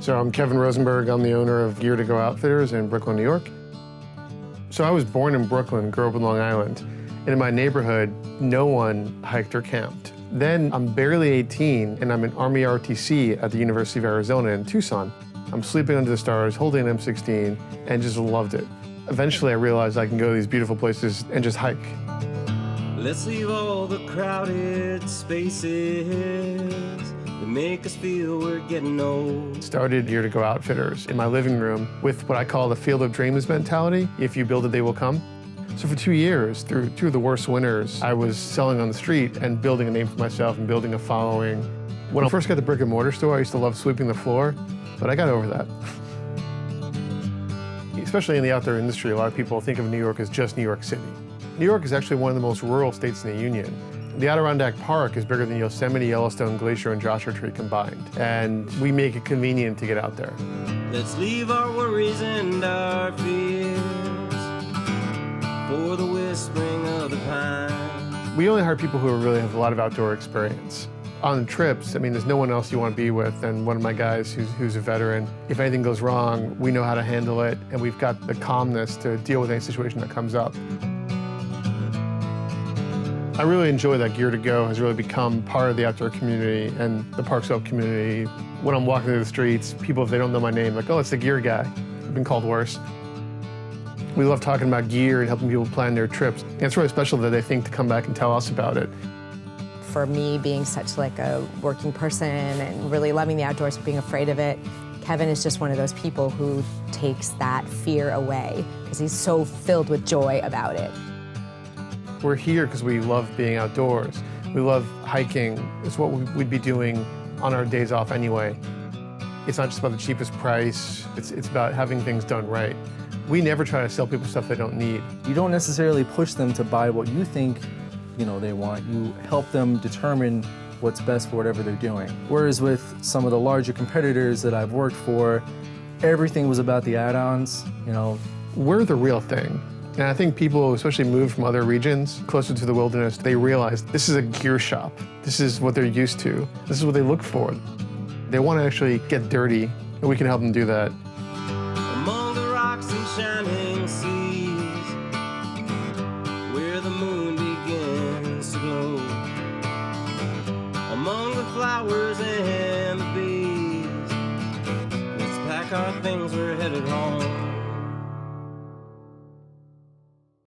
So I'm Kevin Rosenberg. I'm the owner of Gear to Go Outfitters in Brooklyn, New York. So I was born in Brooklyn, grew up in Long Island. And in my neighborhood, no one hiked or camped. Then I'm barely 18 and I'm in Army ROTC at the University of Arizona in Tucson. I'm sleeping under the stars, holding an M16, and just loved it. Eventually I realized I can go to these beautiful places and just hike. Let's leave all the crowded spaces that make us feel we're getting old. Started Gear to Go Outfitters in my living room with what I call the Field of Dreams mentality. If you build it, they will come. So for 2 years, through two of the worst winters, I was selling on the street and building a name for myself and building a following. When I first got the brick and mortar store, I used to love sweeping the floor, but I got over that. Especially in the outdoor industry, a lot of people think of New York as just New York City. New York is actually one of the most rural states in the Union. The Adirondack Park is bigger than Yosemite, Yellowstone, Glacier, and Joshua Tree combined. And we make it convenient to get out there. Let's leave our worries and our fears for the whispering of the pine. We only hire people who really have a lot of outdoor experience. On trips, I mean, there's no one else you want to be with than one of my guys who's a veteran. If anything goes wrong, we know how to handle it, and we've got the calmness to deal with any situation that comes up. I really enjoy that Gear to Go has really become part of the outdoor community and the Park Slope community. When I'm walking through the streets, people, if they don't know my name, like, oh, it's the gear guy. I've been called worse. We love talking about gear and helping people plan their trips. And it's really special that they think to come back and tell us about it. For me, being such like a working person and really loving the outdoors but being afraid of it, Kevin is just one of those people who takes that fear away because he's so filled with joy about it. We're here because we love being outdoors. We love hiking. It's what we'd be doing on our days off anyway. It's not just about the cheapest price. It's about having things done right. We never try to sell people stuff they don't need. You don't necessarily push them to buy what you think they want. You help them determine what's best for whatever they're doing. Whereas with some of the larger competitors that I've worked for, everything was about the add-ons, We're the real thing. And I think people, especially moved from other regions closer to the wilderness, they realize this is a gear shop. This is what they're used to. This is what they look for. They want to actually get dirty, and we can help them do that.